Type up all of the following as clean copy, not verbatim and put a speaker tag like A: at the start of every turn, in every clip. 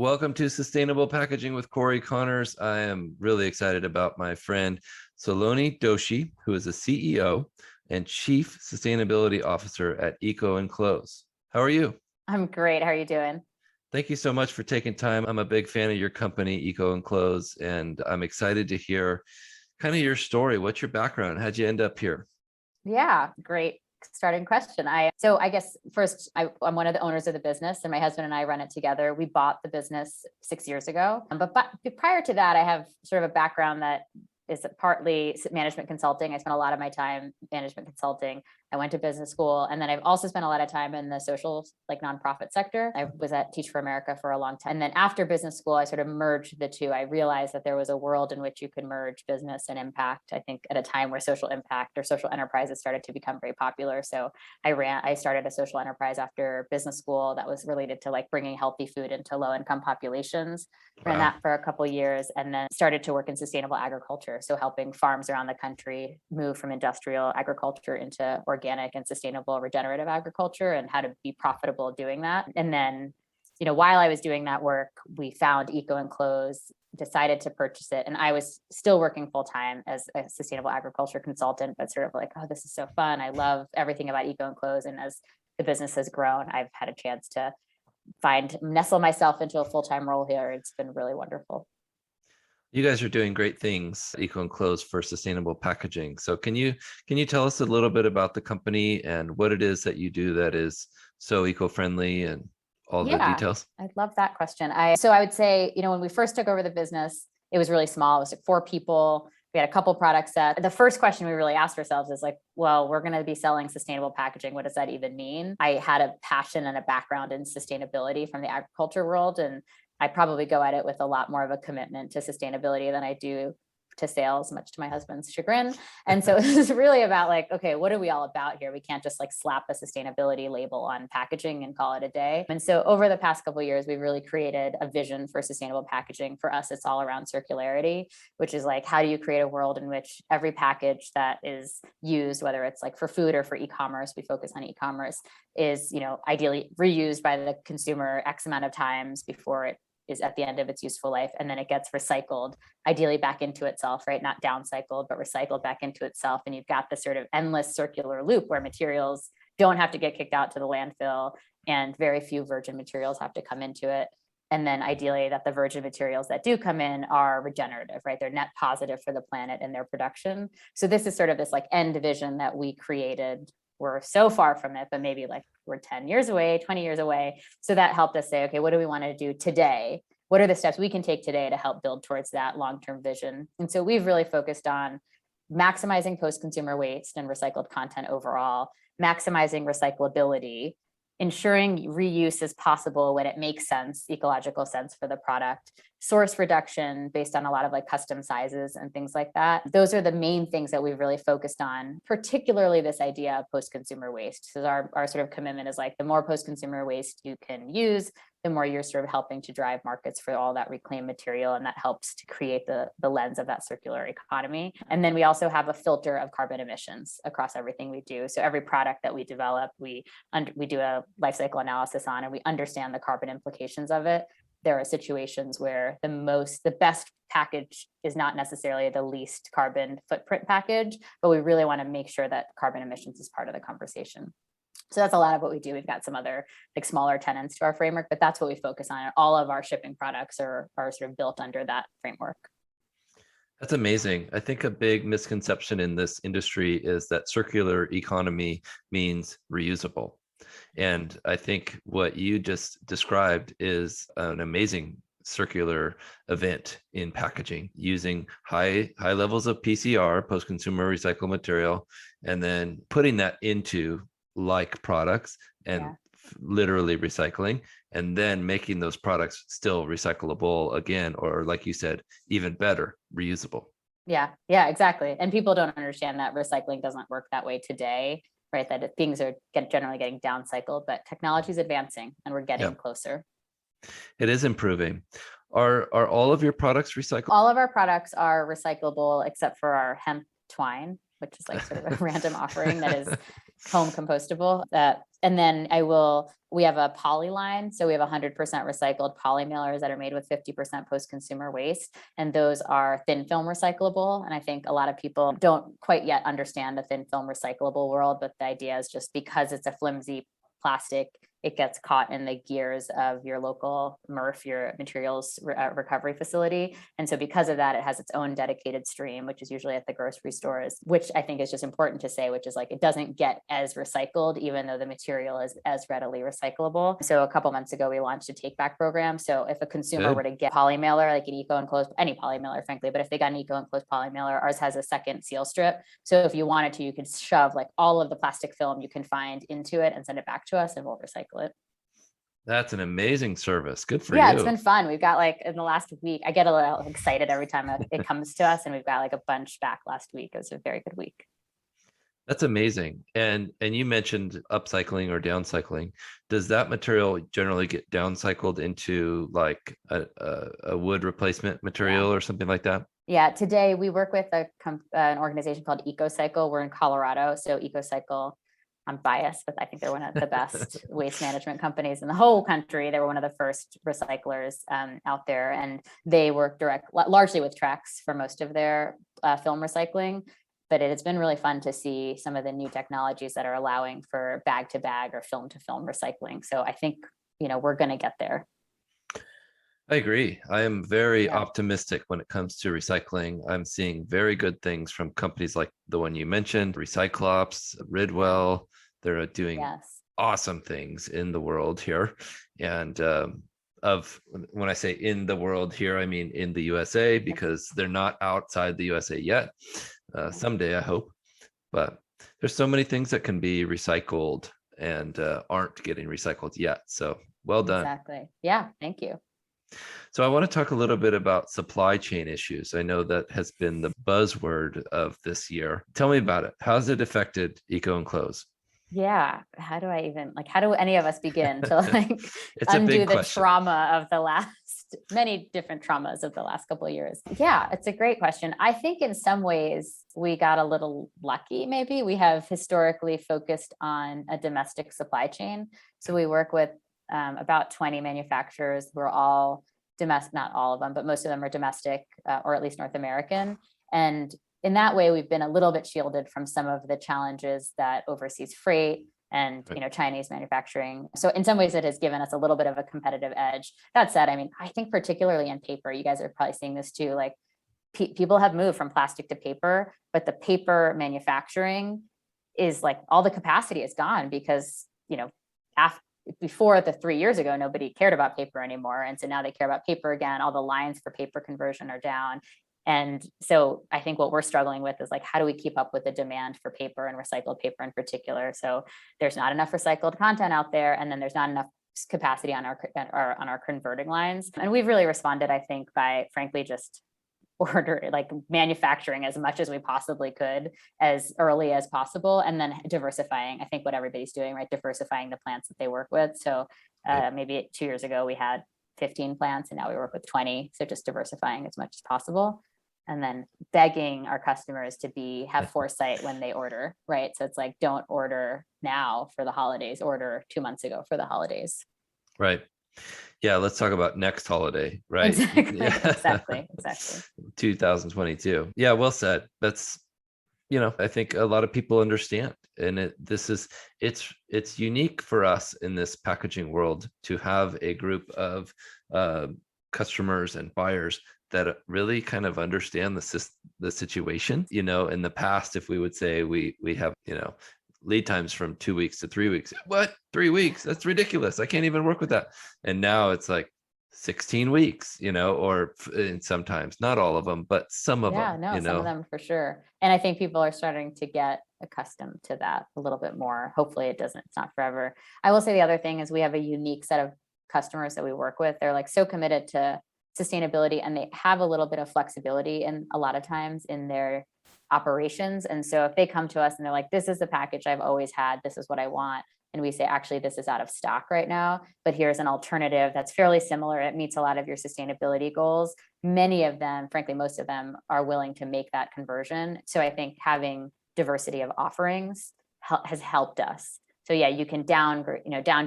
A: Welcome to Sustainable Packaging with Cory Connors. I am really excited about my friend Saloni Doshi, who is a CEO and Chief Sustainability Officer at Eco Enclose. How are you?
B: I'm great. How are you doing?
A: Thank you so much for taking time. I'm a big fan of your company, Eco Enclose, and I'm excited to hear kind of your story. What's your background? How'd you end up here?
B: Yeah, great starting question. I guess first, I'm one of the owners of the business, and my husband and I run it together. We bought the business 6 years ago, but prior to that, I have sort of a background that is partly management consulting. I spent a lot of my time management consulting. I went to business school, and then I've also spent a lot of time in the social, like nonprofit sector. I was at Teach for America for a long time. And then after business school, I sort of merged the two. I realized that there was a world in which you could merge business and impact. I think at a time where social impact or social enterprises started to become very popular. So I started a social enterprise after business school that was related to like bringing healthy food into low income populations. Ran that for a couple of years, and then started to work in sustainable agriculture. So helping farms around the country move from industrial agriculture into organic and sustainable regenerative agriculture, and how to be profitable doing that. And then, while I was doing that work, we found Eco Enclose, decided to purchase it. And I was still working full time as a sustainable agriculture consultant, but sort of like, oh, this is so fun. I love everything about Eco Enclose. And as the business has grown, I've had a chance to nestle myself into a full-time role here. It's been really wonderful.
A: You guys are doing great things, Eco Enclose, for sustainable packaging. So can you tell us a little bit about the company and what it is that you do that is so eco-friendly and all the details?
B: I'd love that question. So I would say, when we first took over the business, it was really small. It was like 4 people. We had a couple products set. The first question we really asked ourselves is like, well, we're going to be selling sustainable packaging. What does that even mean? I had a passion and a background in sustainability from the agriculture world, and I probably go at it with a lot more of a commitment to sustainability than I do to sales, much to my husband's chagrin. And so it's really about like, okay, what are we all about here? We can't just like slap a sustainability label on packaging and call it a day. And so over the past couple of years, we've really created a vision for sustainable packaging. For us, it's all around circularity, which is like, how do you create a world in which every package that is used, whether it's like for food or for e-commerce, we focus on e-commerce, is, ideally reused by the consumer X amount of times before it is at the end of its useful life, and then it gets recycled, ideally back into itself, right? Not downcycled, but recycled back into itself. And you've got this sort of endless circular loop where materials don't have to get kicked out to the landfill, and very few virgin materials have to come into it. And then ideally that the virgin materials that do come in are regenerative, right? They're net positive for the planet in their production. So this is sort of this like end vision that we created. We're so far from it, but maybe like we're 10 years away, 20 years away. So that helped us say, okay, what do we want to do today? What are the steps we can take today to help build towards that long-term vision? And so we've really focused on maximizing post-consumer waste and recycled content overall, maximizing recyclability, ensuring reuse is possible when it makes sense, ecological sense for the product, source reduction based on a lot of like custom sizes and things like that. Those are the main things that we've really focused on, particularly this idea of post-consumer waste. So our sort of commitment is like, the more post-consumer waste you can use, the more you're sort of helping to drive markets for all that reclaimed material. And that helps to create the lens of that circular economy. And then we also have a filter of carbon emissions across everything we do. So every product that we develop, we do a life cycle analysis on, and we understand the carbon implications of it. There are situations where the best package is not necessarily the least carbon footprint package, but we really want to make sure that carbon emissions is part of the conversation. So that's a lot of what we do. We've got some other like smaller tenants to our framework, but that's what we focus on. And all of our shipping products are sort of built under that framework.
A: That's amazing. I think a big misconception in this industry is that circular economy means reusable. And I think what you just described is an amazing circular event in packaging, using high levels of PCR, post-consumer recycled material, and then putting that into like products and literally recycling, and then making those products still recyclable again, or like you said, even better, reusable.
B: Yeah, exactly. And people don't understand that recycling doesn't work that way today, right? That things are generally getting downcycled, but technology is advancing and we're getting closer.
A: It is improving. Are all of your products recyclable?
B: All of our products are recyclable except for our hemp twine, which is like sort of a random offering that is home compostable. And then we have a poly line. So we have 100% recycled poly mailers that are made with 50% post-consumer waste. And those are thin film recyclable. And I think a lot of people don't quite yet understand the thin film recyclable world, but the idea is just because it's a flimsy plastic, it gets caught in the gears of your local MRF, your materials recovery facility. And so because of that, it has its own dedicated stream, which is usually at the grocery stores, which I think is just important to say, which is like, it doesn't get as recycled, even though the material is as readily recyclable. So a couple months ago, we launched a take back program. So if a consumer were to get poly mailer, like an Eco Enclose, any poly mailer, frankly, but if they got an Eco Enclose poly mailer, ours has a second seal strip. So if you wanted to, you could shove like all of the plastic film you can find into it and send it back to us and we'll recycle it.
A: That's an amazing service. Good for you.
B: Yeah, it's been fun. We've got like in the last week, I get a little excited every time it comes to us, and we've got like a bunch back last week. It was a very good week.
A: That's amazing. And you mentioned upcycling or downcycling. Does that material generally get downcycled into like a wood replacement material or something like that?
B: Yeah, today we work with an organization called EcoCycle. We're in Colorado, so EcoCycle, I'm biased, but I think they're one of the best waste management companies in the whole country. They were one of the first recyclers out there, and they work largely with Trex for most of their film recycling. But it has been really fun to see some of the new technologies that are allowing for bag to bag or film to film recycling. So I think, we're going to get there.
A: I agree. I am very optimistic when it comes to recycling. I'm seeing very good things from companies like the one you mentioned, Recyclops, Ridwell. They're doing awesome things in the world here. And when I say in the world here, I mean in the USA, because they're not outside the USA yet. Someday, I hope. But there's so many things that can be recycled and aren't getting recycled yet. So well done.
B: Exactly. Yeah. Thank you.
A: So I want to talk a little bit about supply chain issues. I know that has been the buzzword of this year. Tell me about it. How's it affected Eco Enclose?
B: Yeah. How do any of us begin to undo the trauma of the last, many different traumas of the last couple of years? Yeah, it's a great question. I think in some ways we got a little lucky. Maybe we have historically focused on a domestic supply chain. So we work with about 20 manufacturers who are all domestic, not all of them, but most of them are domestic or at least North American. And in that way, we've been a little bit shielded from some of the challenges that overseas freight and Chinese manufacturing. So in some ways, it has given us a little bit of a competitive edge. That said, I mean, I think particularly in paper, you guys are probably seeing this too. Like people have moved from plastic to paper, but the paper manufacturing is like all the capacity is gone because before the 3 years ago, nobody cared about paper anymore. And so now they care about paper again. All the lines for paper conversion are down. And so I think what we're struggling with is like, how do we keep up with the demand for paper and recycled paper in particular? So there's not enough recycled content out there. And then there's not enough capacity on our converting lines. And we've really responded, I think, by frankly, just manufacturing as much as we possibly could as early as possible, and then diversifying. I think what everybody's doing, right? Diversifying the plants that they work with. So maybe 2 years ago we had 15 plants and now we work with 20. So just diversifying as much as possible. And then begging our customers to have foresight when they order, right? So it's like, don't order now for the holidays, order 2 months ago for the holidays.
A: Right. Yeah, let's talk about next holiday, right?
B: Exactly.
A: 2022. Yeah, well said. That's, I think a lot of people understand, and it's unique for us in this packaging world to have a group of customers and buyers that really kind of understand the situation. In the past, if we would say we have, lead times from 2 weeks to 3 weeks. What? 3 weeks? That's ridiculous. I can't even work with that. And now it's like 16 weeks, or sometimes not all of them, but some of them.
B: Yeah, no, some of them for sure. And I think people are starting to get accustomed to that a little bit more. Hopefully it's not forever. I will say the other thing is we have a unique set of customers that we work with. They're like so committed to sustainability, and they have a little bit of flexibility and a lot of times in their operations. And so if they come to us and they're like, this is the package I've always had, this is what I want. And we say, actually, this is out of stock right now, but here's an alternative that's fairly similar. It meets a lot of your sustainability goals. Many of them, frankly, most of them are willing to make that conversion. So I think having diversity of offerings has helped us. So yeah, you can down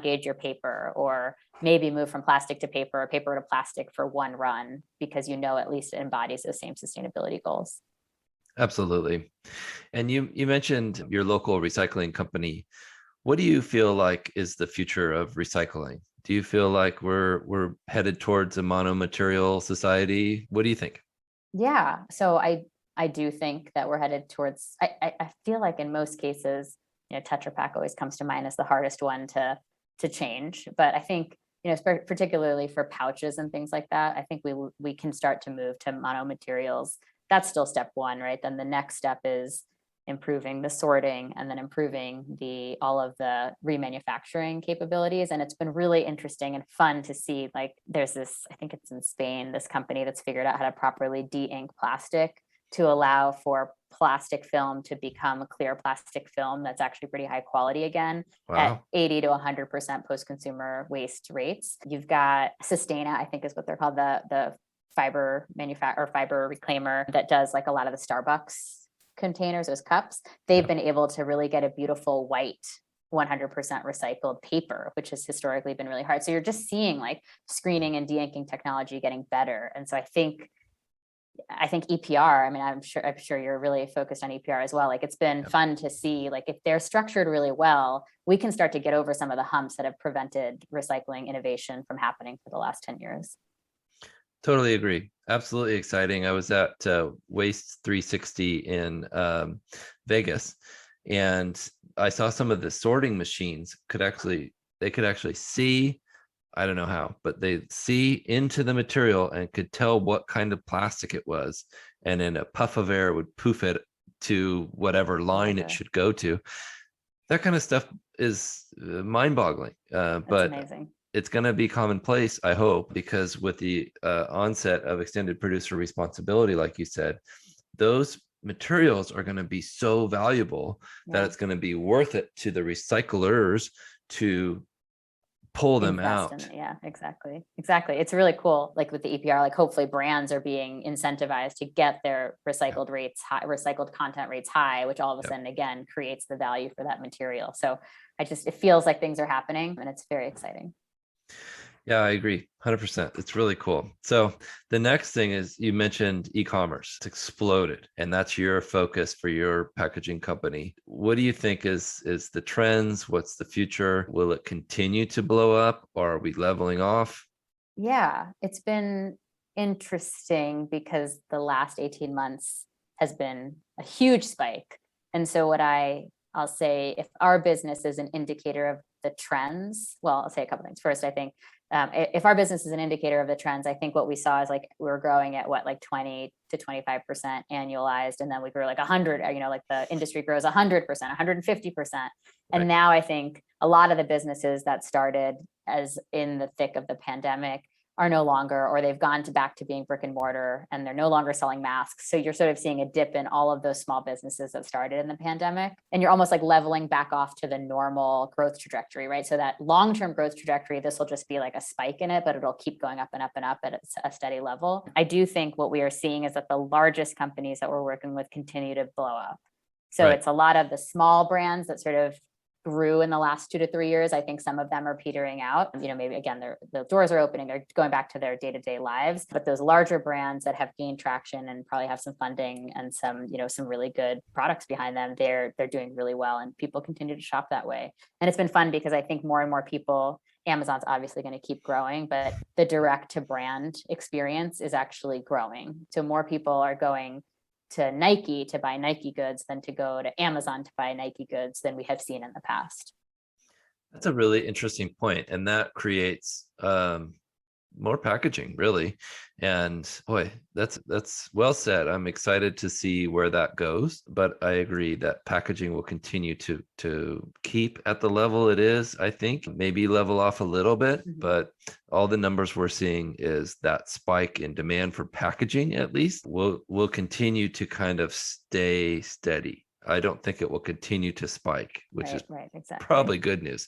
B: gauge your paper, or maybe move from plastic to paper or paper to plastic for one run, because at least it embodies the same sustainability goals.
A: Absolutely. And you mentioned your local recycling company. What do you feel like is the future of recycling? Do you feel like we're headed towards a monomaterial society? What do you think?
B: Yeah. So I do think that we're headed towards, I feel like in most cases, Tetra Pak always comes to mind as the hardest one to change. But I think, particularly for pouches and things like that, I think we can start to move to monomaterials. That's still step one, right? Then the next step is improving the sorting, and then improving all of the remanufacturing capabilities. And it's been really interesting and fun to see, like, there's this, I think it's in Spain, this company that's figured out how to properly de-ink plastic to allow for plastic film to become a clear plastic film that's actually pretty high quality again, at
A: Wow.
B: 80 to 100% post-consumer waste rates. You've got Sustaina, I think is what they're called, the fiber fiber reclaimer that does like a lot of the Starbucks containers, those cups. They've been able to really get a beautiful white 100% recycled paper, which has historically been really hard. So you're just seeing like screening and de-inking technology getting better. And so I think EPR, I mean, I'm sure you're really focused on EPR as well. Like, it's been fun to see, like, if they're structured really well, we can start to get over some of the humps that have prevented recycling innovation from happening for the last 10 years.
A: Totally agree. Absolutely exciting. I was at Waste 360 in Vegas, and I saw some of the sorting machines they could actually see, I don't know how, but they see into the material and could tell what kind of plastic it was. And in a puff of air would poof it to whatever line it should go to. That kind of stuff is mind boggling. But
B: amazing.
A: It's going to be commonplace, I hope, because with the onset of extended producer responsibility, like you said, those materials are going to be so valuable that it's going to be worth it to the recyclers to pull them out.
B: Yeah, exactly. It's really cool. Like with the EPR, like hopefully brands are being incentivized to get their recycled rates high, recycled content rates high, which all of a sudden again creates the value for that material. So it feels like things are happening, and it's very exciting.
A: Yeah, I agree 100%. It's really cool. So the next thing is, you mentioned e-commerce. It's exploded, and that's your focus for your packaging company. What do you think is the trends? What's the future? Will it continue to blow up, or are we leveling off?
B: Yeah, it's been interesting because the last 18 months has been a huge spike. And so I'll say, if our business is an indicator of the trends, well, I'll say a couple things. First, I think if our business is an indicator of the trends, I think what we saw is like we were growing at like 20 to 25% annualized, and then we grew like 100. Like the industry grows 100%, 150%, and now I think a lot of the businesses that started as in the thick of the pandemic are no longer, or they've gone back to being brick and mortar, and they're no longer selling masks. So you're sort of seeing a dip in all of those small businesses that started in the pandemic, and you're almost like leveling back off to the normal growth trajectory, right? So that long-term growth trajectory, this will just be like a spike in it, but it'll keep going up and up and up at a steady level. I do think what we are seeing is that the largest companies that we're working with continue to blow up. So it's a lot of the small brands that sort of grew in the last 2 to 3 years. I think some of them are petering out. Maybe again, the doors are opening, they're going back to their day-to-day lives. But those larger brands that have gained traction and probably have some funding and some really good products behind them, they're doing really well, and people continue to shop that way. And it's been fun because I think more and more people, Amazon's obviously going to keep growing, but the direct to brand experience is actually growing. So more people are going to Nike to buy Nike goods than to go to Amazon to buy Nike goods than we have seen in the past.
A: That's a really interesting point, and that creates more packaging, really. And boy, that's well said. I'm excited to see where that goes, but I agree that packaging will continue to keep at the level it is. I think maybe level off a little bit, but all the numbers we're seeing is that spike in demand for packaging, at least, will continue to kind of stay steady. I don't think it will continue to spike, which is
B: exactly.
A: probably good news.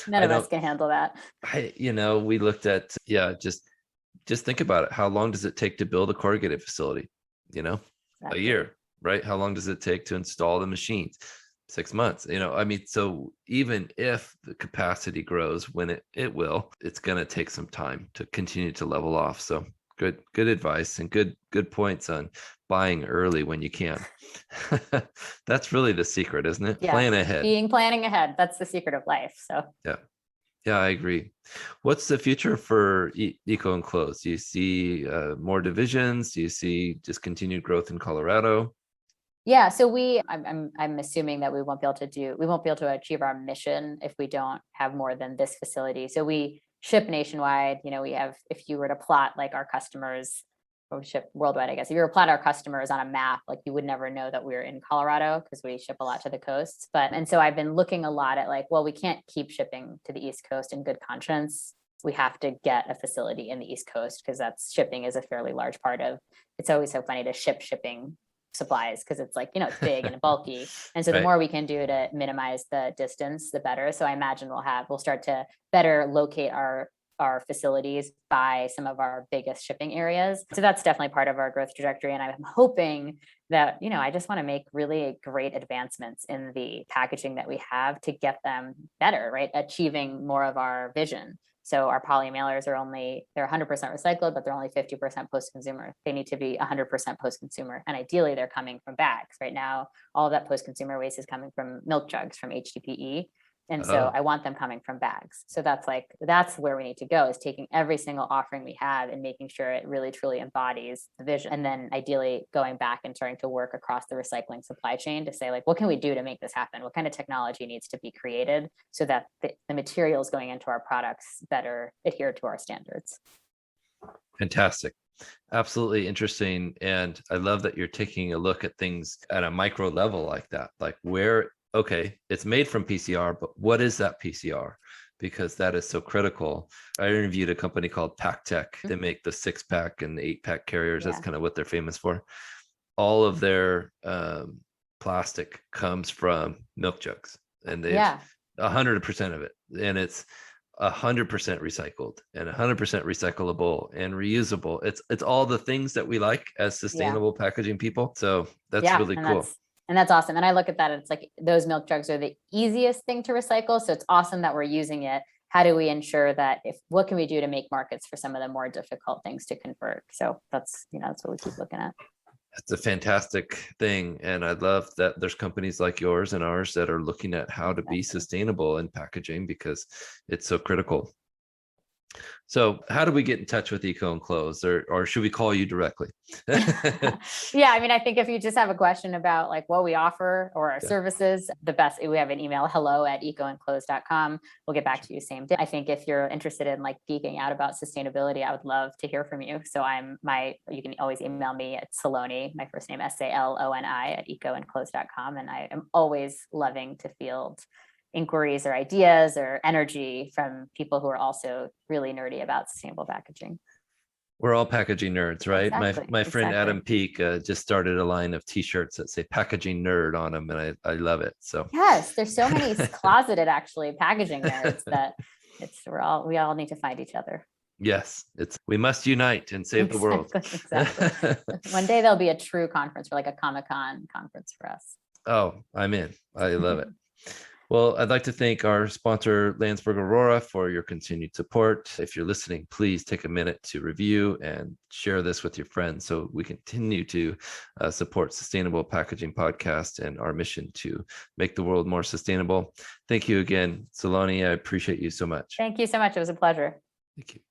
B: None of us can handle that.
A: We looked at, just think about it. How long does it take to build a corrugated facility? A year, right? How long does it take to install the machines? 6 months. I mean, so even if the capacity grows, when it will, it's going to take some time to continue to level off. So good advice and good points on buying early when you can. That's really the secret, isn't it?
B: Yeah.
A: Plan ahead.
B: Planning ahead. That's the secret of life. So
A: Yeah, I agree. What's the future for Eco Enclose? Do you see more divisions? Do you see just continued growth in Colorado?
B: yeah, so I'm assuming that we won't be able to achieve our mission if we don't have more than this facility. So we ship nationwide. We have, if you were to plot like our customers, or we ship worldwide, I guess. If you were to plot our customers on a map, like you would never know that we're in Colorado because we ship a lot to the coasts. And so I've been looking a lot at like, well, we can't keep shipping to the East Coast in good conscience. We have to get a facility in the East Coast because shipping is a fairly large part of. It's always so funny to shipping supplies because it's like, it's big and bulky. And so the more we can do to minimize the distance, the better. So I imagine we'll start to better locate our facilities by some of our biggest shipping areas. So that's definitely part of our growth trajectory. And I'm hoping that, I just want to make really great advancements in the packaging that we have to get them better, right? Achieving more of our vision. So our poly mailers they're 100% recycled, but they're only 50% post-consumer. They need to be 100% post-consumer. And ideally they're coming from bags. Right now, all of that post-consumer waste is coming from milk jugs, from HDPE. And so I want them coming from bags. So that's where we need to go, is taking every single offering we have and making sure it really truly embodies the vision. And then ideally going back and starting to work across the recycling supply chain to say, like, what can we do to make this happen? What kind of technology needs to be created so that the materials going into our products better adhere to our standards?
A: Fantastic. Absolutely interesting. And I love that you're taking a look at things at a micro level like that, like okay, it's made from PCR, but what is that PCR? Because that is so critical. I interviewed a company called PackTech. They make the 6-pack and the 8-pack carriers. That's kind of what they're famous for. All of their plastic comes from milk jugs, and they've 100% of it. And it's 100% recycled and 100% recyclable and reusable. It's all the things that we like as sustainable packaging people. So that's really cool.
B: And that's awesome. And I look at that, it's like those milk jugs are the easiest thing to recycle. So it's awesome that we're using it. How do we ensure that what can we do to make markets for some of the more difficult things to convert? So that's what we keep looking at.
A: It's a fantastic thing. And I love that there's companies like yours and ours that are looking at how to be sustainable in packaging, because it's so critical. So how do we get in touch with Eco Enclose, or should we call you directly?
B: Yeah, I mean, I think if you just have a question about like what we offer or our services, we have an email, hello@ecoenclose.com. We'll get back to you same day. I think if you're interested in like geeking out about sustainability, I would love to hear from you. So you can always email me at Saloni, my first name, Saloni @ecoenclose.com. And I am always loving to field inquiries or ideas or energy from people who are also really nerdy about sustainable packaging.
A: We're all packaging nerds, right?
B: Exactly,
A: my friend
B: exactly.
A: Adam Peak just started a line of t-shirts that say packaging nerd on them, and I love it. So
B: yes, there's so many closeted actually packaging nerds that we all need to find each other.
A: Yes, we must unite and save the world.
B: Exactly. One day there'll be a true conference, for like a Comic-Con conference for us.
A: Oh, I'm in. I love it. Well, I'd like to thank our sponsor, Landsberg Aurora, for your continued support. If you're listening, please take a minute to review and share this with your friends so we continue to support Sustainable Packaging Podcast and our mission to make the world more sustainable. Thank you again, Saloni. I appreciate you so much.
B: Thank you so much. It was a pleasure.
A: Thank you.